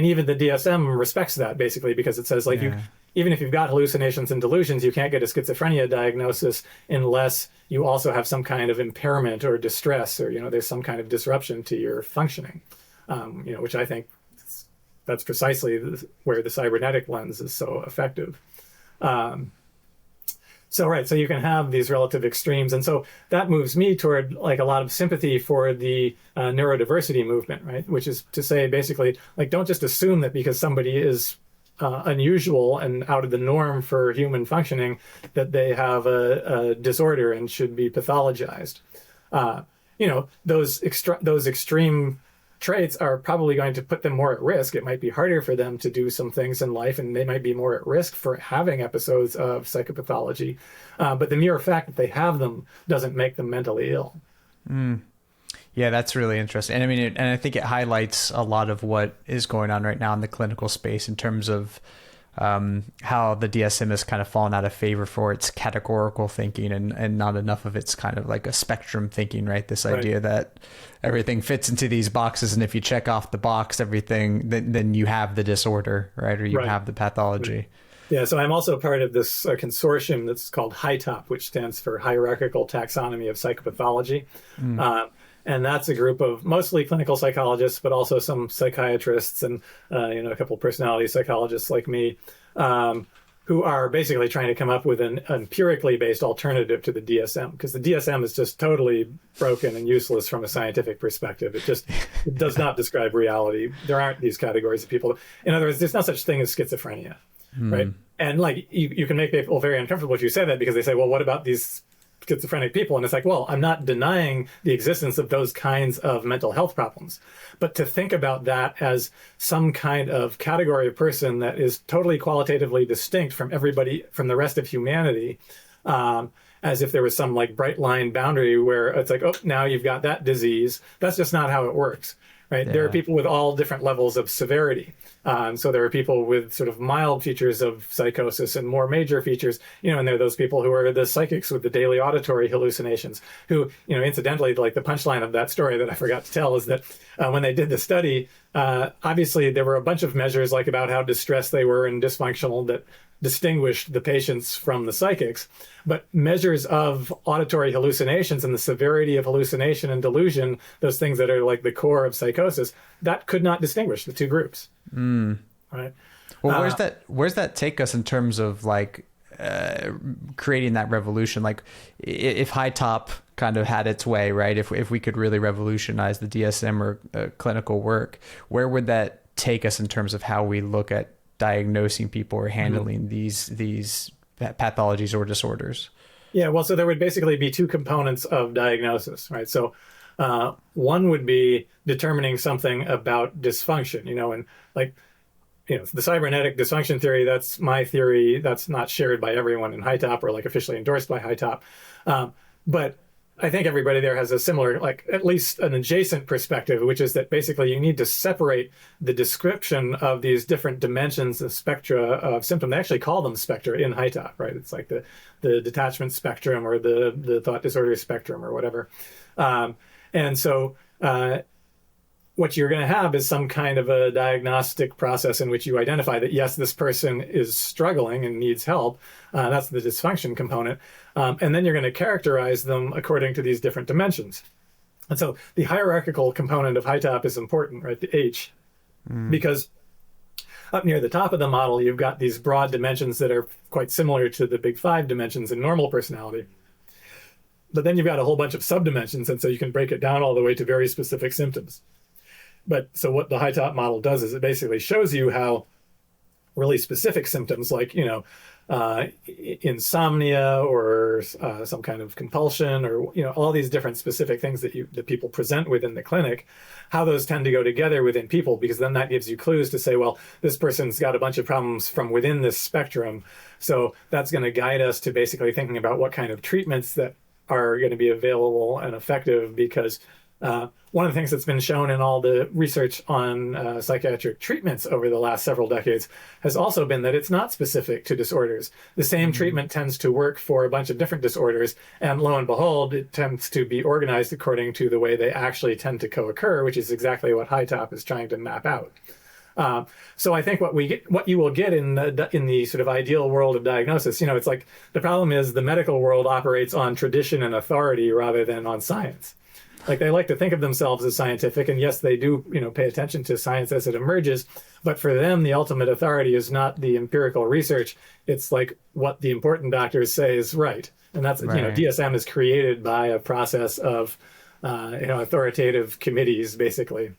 even the DSM respects that basically because it says even if you've got hallucinations and delusions, you can't get a schizophrenia diagnosis unless you also have some kind of impairment or distress or, there's some kind of disruption to your functioning, which I think that's precisely where the cybernetic lens is so effective. So you can have these relative extremes. And so that moves me toward like a lot of sympathy for the neurodiversity movement, right? Which is to say, basically, like, don't just assume that because somebody is unusual and out of the norm for human functioning, that they have a disorder and should be pathologized. Those extreme traits are probably going to put them more at risk. It might be harder for them to do some things in life, and they might be more at risk for having episodes of psychopathology. But the mere fact that they have them doesn't make them mentally ill. Yeah, that's really interesting. And I mean, and I think it highlights a lot of what is going on right now in the clinical space in terms of how the DSM has kind of fallen out of favor for its categorical thinking and not enough of its kind of like a spectrum thinking, right? This idea that everything fits into these boxes, and if you check off the box, everything, then you have the disorder, right? Or you have the pathology. Right. Yeah, so I'm also part of this consortium that's called HiTOP, which stands for Hierarchical Taxonomy of Psychopathology. And that's a group of mostly clinical psychologists, but also some psychiatrists and a couple of personality psychologists like me, who are basically trying to come up with an empirically based alternative to the DSM, because the DSM is just totally broken and useless from a scientific perspective. It does not describe reality. There aren't these categories of people. In other words, there's no such thing as schizophrenia, right? And like you can make people very uncomfortable if you say that, because they say, well, what about these schizophrenic people? And it's like, well, I'm not denying the existence of those kinds of mental health problems, but to think about that as some kind of category of person that is totally qualitatively distinct from everybody, from the rest of humanity, as if there was some like bright line boundary where it's like, oh, now you've got that disease. That's just not how it works. Right. Yeah. There are people with all different levels of severity. So there are people with sort of mild features of psychosis and more major features, and there are those people who are the psychics with the daily auditory hallucinations who, incidentally, like the punchline of that story that I forgot to tell is that when they did the study, obviously there were a bunch of measures like about how distressed they were and dysfunctional that distinguished the patients from the psychics, but measures of auditory hallucinations and the severity of hallucination and delusion, those things that are like the core of psychosis, that could not distinguish the two groups. Right. Well, where's that take us in terms of like creating that revolution? Like if HiTOP kind of had its way, right? If we could really revolutionize the DSM or clinical work, where would that take us in terms of how we look at diagnosing people or handling these pathologies or disorders? Yeah, well, so there would basically be two components of diagnosis, right? So one would be determining something about dysfunction, and like, the cybernetic dysfunction theory, that's my theory. That's not shared by everyone in HiTOP or like officially endorsed by HiTOP. But I think everybody there has a similar, like at least an adjacent perspective, which is that basically you need to separate the description of these different dimensions and spectra of symptom. They actually call them spectra in HiTOP, right? It's like the detachment spectrum or the thought disorder spectrum or whatever. And so what you're going to have is some kind of a diagnostic process in which you identify that, yes, this person is struggling and needs help. That's the dysfunction component. And then you're going to characterize them according to these different dimensions. And so the hierarchical component of HiTOP is important, right? The H, because up near the top of the model, you've got these broad dimensions that are quite similar to the big five dimensions in normal personality. But then you've got a whole bunch of subdimensions, and so you can break it down all the way to very specific symptoms. But so what the HiTOP model does is it basically shows you how really specific symptoms like, insomnia or some kind of compulsion or, all these different specific things that people present with in the clinic, how those tend to go together within people, because then that gives you clues to say, well, this person's got a bunch of problems from within this spectrum. So that's going to guide us to basically thinking about what kind of treatments that are going to be available and effective, because one of the things that's been shown in all the research on psychiatric treatments over the last several decades has also been that it's not specific to disorders. The same treatment tends to work for a bunch of different disorders, and lo and behold, it tends to be organized according to the way they actually tend to co-occur, which is exactly what HiTOP is trying to map out. So I think what you will get in the sort of ideal world of diagnosis, it's like the problem is the medical world operates on tradition and authority rather than on science. Like they like to think of themselves as scientific, and yes, they do, pay attention to science as it emerges. But for them, the ultimate authority is not the empirical research. It's like what the important doctors say is right, and that's right. DSM is created by a process of authoritative committees, basically.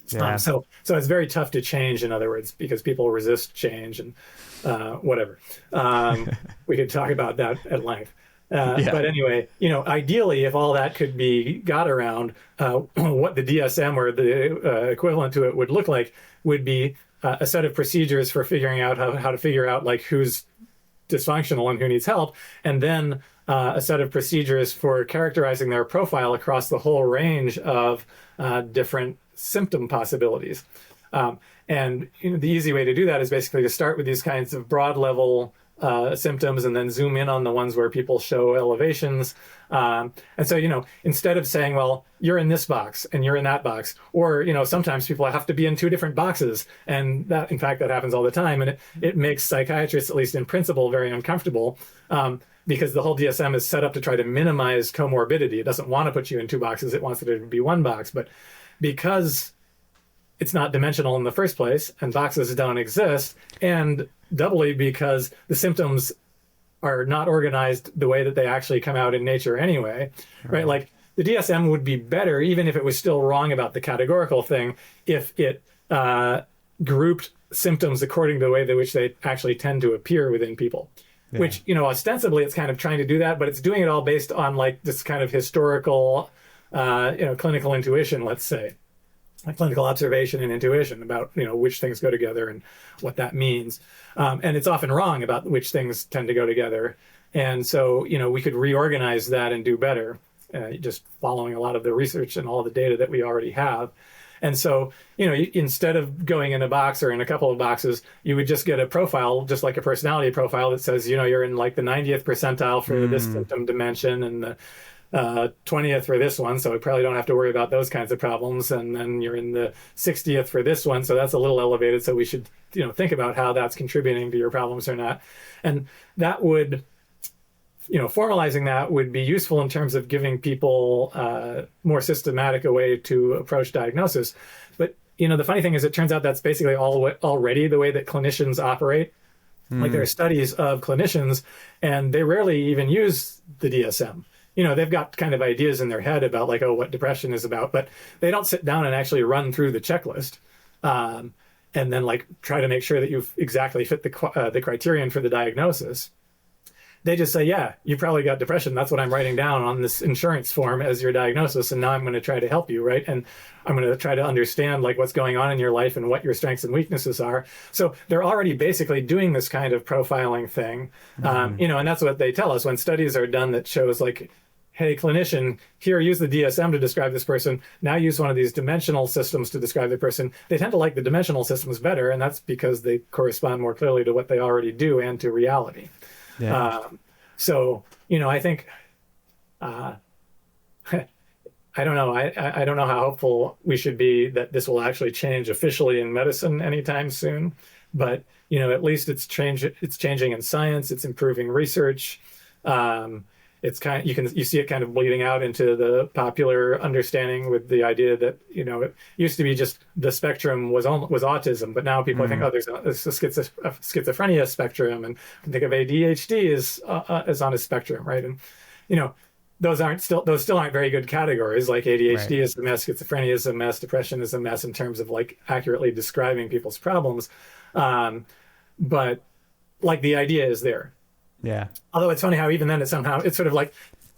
Yeah. So it's very tough to change, in other words, because people resist change and whatever. We could talk about that at length. But anyway, ideally, if all that could be got around, what the DSM or the equivalent to it would look like would be a set of procedures for figuring out how to figure out like who's dysfunctional and who needs help, and then a set of procedures for characterizing their profile across the whole range of different symptom possibilities. And the easy way to do that is basically to start with these kinds of broad level symptoms and then zoom in on the ones where people show elevations. And so, instead of saying, well, you're in this box and you're in that box, or, sometimes people have to be in two different boxes. And that, in fact, that happens all the time. And it makes psychiatrists, at least in principle, very uncomfortable because the whole DSM is set up to try to minimize comorbidity. It doesn't want to put you in two boxes. It wants it to be one box. But because it's not dimensional in the first place and boxes don't exist, and doubly because the symptoms are not organized the way that they actually come out in nature anyway, right? Like the DSM would be better, even if it was still wrong about the categorical thing, if it grouped symptoms according to the way in which they actually tend to appear within people. Yeah. Which, ostensibly it's kind of trying to do that, but it's doing it all based on like this kind of historical, clinical intuition, let's say. Like clinical observation and intuition about which things go together and what that means, and it's often wrong about which things tend to go together, and so we could reorganize that and do better, just following a lot of the research and all the data that we already have. And so instead of going in a box or in a couple of boxes, you would just get a profile, just like a personality profile that says you're in like the 90th percentile for this symptom dimension and the 20th for this one, so we probably don't have to worry about those kinds of problems. And then you're in the 60th for this one, so that's a little elevated, so we should think about how that's contributing to your problems or not. And that would, formalizing that would be useful in terms of giving people more systematic a way to approach diagnosis. But the funny thing is, it turns out that's basically already the way that clinicians operate. Like there are studies of clinicians, and they rarely even use the DSM. They've got kind of ideas in their head about like, what depression is about, but they don't sit down and actually run through the checklist and then like try to make sure that you've exactly fit the criterion for the diagnosis. They just say, yeah, you probably got depression. That's what I'm writing down on this insurance form as your diagnosis. And now I'm going to try to help you, right? And I'm going to try to understand like what's going on in your life and what your strengths and weaknesses are. So they're already basically doing this kind of profiling thing, and that's what they tell us when studies are done that shows like, hey, clinician, here, use the DSM to describe this person. Now use one of these dimensional systems to describe the person. They tend to like the dimensional systems better, and that's because they correspond more clearly to what they already do and to reality. Yeah. So, I think, I don't know. I don't know how hopeful we should be that this will actually change officially in medicine anytime soon. But, at least it's changing in science. It's improving research. It's kind of, you see it kind of bleeding out into the popular understanding with the idea that it used to be just the spectrum was autism, but now people think, there's a schizophrenia spectrum, and think of ADHD as on a spectrum, right? And those still aren't very good categories. Like ADHD is a mess, schizophrenia is a mess, depression is a mess in terms of like accurately describing people's problems, but like the idea is there. Yeah. Although it's funny how even then it's sort of like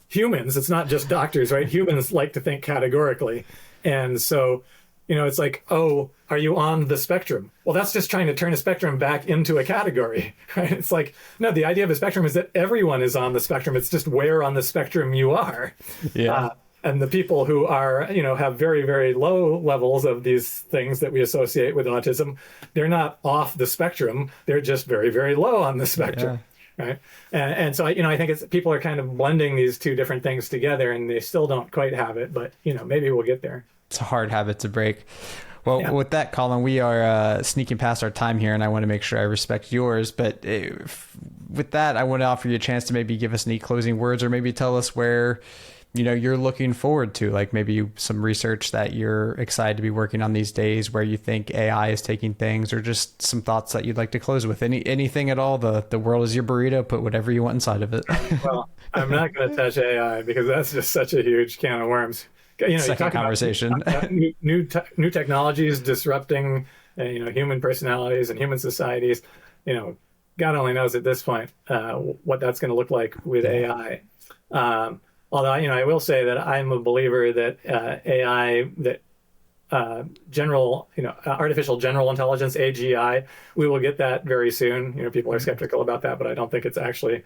humans. It's not just doctors, right? Humans like to think categorically. And so, it's like, oh, are you on the spectrum? Well, that's just trying to turn a spectrum back into a category, right? It's like, no, the idea of a spectrum is that everyone is on the spectrum. It's just where on the spectrum you are. Yeah. And the people who are, have very, very low levels of these things that we associate with autism, they're not off the spectrum. They're just very, very low on the spectrum. Yeah. Right. And so, I think people are kind of blending these two different things together, and they still don't quite have it. But, maybe we'll get there. It's a hard habit to break. Well, with that, Colin, we are sneaking past our time here, and I want to make sure I respect yours. But with that, I want to offer you a chance to maybe give us any closing words, or maybe tell us where you're looking forward to, like maybe some research that you're excited to be working on these days, where you think AI is taking things, or just some thoughts that you'd like to close with. Anything at all. The world is your burrito. Put whatever you want inside of it. Well, I'm not going to touch AI because that's just such a huge can of worms. Second conversation. New technologies disrupting, human personalities and human societies. God only knows at this point what that's going to look like with AI. Although, I will say that I'm a believer that AI, that artificial general intelligence, AGI, we will get that very soon. People are skeptical about that, but I don't think it's actually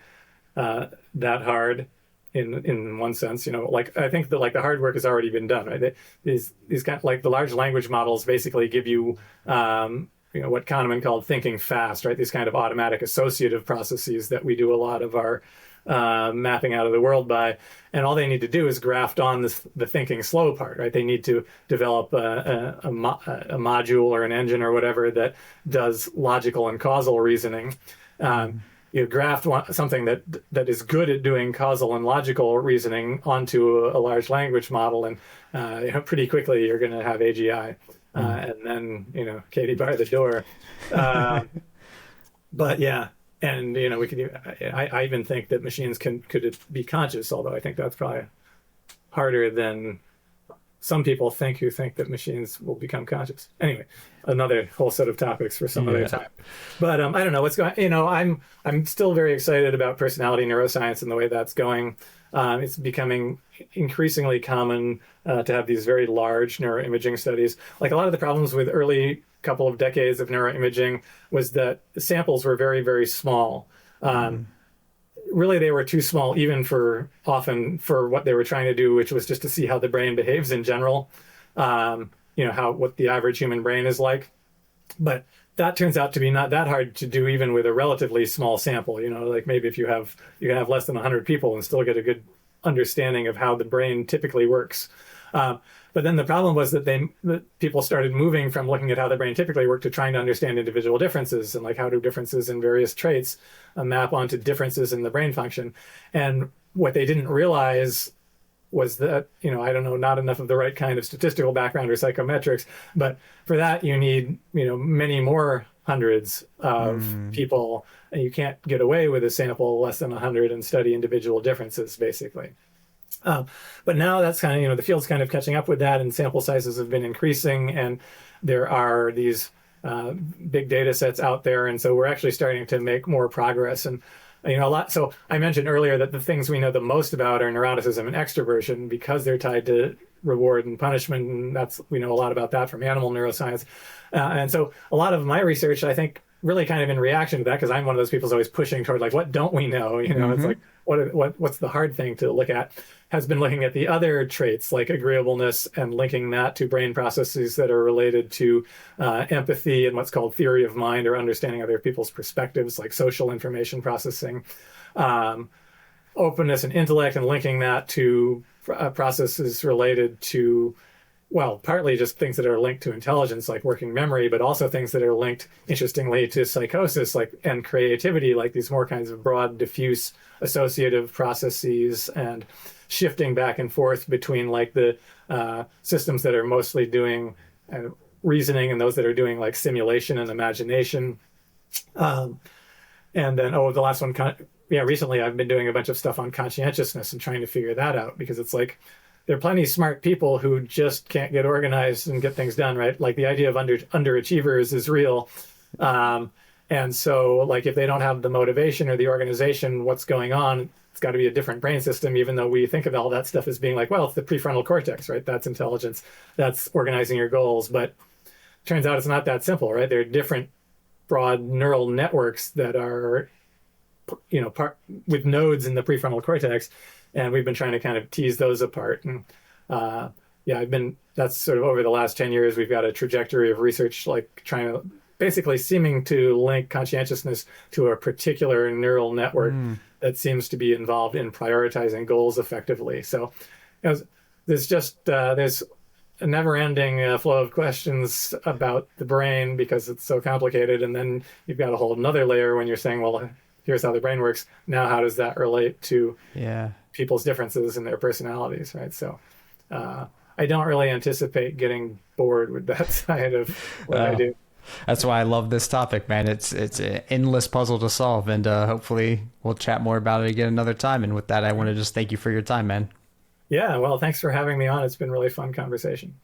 that hard in one sense. Like I think that like the hard work has already been done, right? These kind of like the large language models basically give you what Kahneman called thinking fast, right? These kind of automatic associative processes that we do a lot of our mapping out of the world by, and all they need to do is graft on the thinking slow part, right? They need to develop a module or an engine or whatever that does logical and causal reasoning. You graft something that is good at doing causal and logical reasoning onto a large language model, and pretty quickly you're going to have AGI, and then Katie bar the door. But yeah. And we could. I even think that machines could be conscious, although I think that's probably harder than some people think who think that machines will become conscious. Anyway, another whole set of topics for some other time. But I don't know what's going. I'm still very excited about personality neuroscience and the way that's going. It's becoming increasingly common to have these very large neuroimaging studies. Like a lot of the problems with early couple of decades of neuroimaging was that the samples were very, very small. Really, they were too small even for what they were trying to do, which was just to see how the brain behaves in general, what the average human brain is like. But that turns out to be not that hard to do even with a relatively small sample. Like maybe if you can have less than 100 people and still get a good understanding of how the brain typically works. But then the problem was that people started moving from looking at how the brain typically worked to trying to understand individual differences and like how do differences in various traits map onto differences in the brain function. And what they didn't realize was that, I don't know, not enough of the right kind of statistical background or psychometrics, but for that you need, many more hundreds of people, and you can't get away with a sample less than 100 and study individual differences, basically. But now that's kind of, the field's kind of catching up with that, and sample sizes have been increasing, and there are these big data sets out there. And so we're actually starting to make more progress. And, a lot. So I mentioned earlier that the things we know the most about are neuroticism and extroversion because they're tied to reward and punishment. And we know a lot about that from animal neuroscience. And so a lot of my research, I think, really kind of in reaction to that, because I'm one of those people who's always pushing toward like, what don't we know? It's like, what's the hard thing to look at, has been looking at the other traits like agreeableness and linking that to brain processes that are related to empathy and what's called theory of mind or understanding other people's perspectives, like social information processing, openness and intellect, and linking that to processes related to, well, partly just things that are linked to intelligence, like working memory, but also things that are linked, interestingly, to psychosis, and creativity, like these more kinds of broad, diffuse, associative processes, and shifting back and forth between like the systems that are mostly doing reasoning and those that are doing like simulation and imagination. And then, the last one, recently I've been doing a bunch of stuff on conscientiousness and trying to figure that out, because it's like, there are plenty of smart people who just can't get organized and get things done, right? Like the idea of underachievers is real. And so like if they don't have the motivation or the organization, what's going on, it's got to be a different brain system, even though we think of all that stuff as being like, well, it's the prefrontal cortex, right? That's intelligence. That's organizing your goals. But it turns out it's not that simple, right? There are different broad neural networks that are, with nodes in the prefrontal cortex. And we've been trying to kind of tease those apart. And that's sort of over the last 10 years, we've got a trajectory of research, like trying to basically seeming to link conscientiousness to a particular neural network that seems to be involved in prioritizing goals effectively. So there's a never-ending flow of questions about the brain because it's so complicated. And then you've got a whole another layer when you're saying, well, here's how the brain works. Now, how does that relate to people's differences in their personalities, right? So I don't really anticipate getting bored with that side of what I do. That's why I love this topic, man. It's an endless puzzle to solve, and hopefully we'll chat more about it again another time. And with that, I want to just thank you for your time, man. Yeah, well, thanks for having me on. It's been a really fun conversation.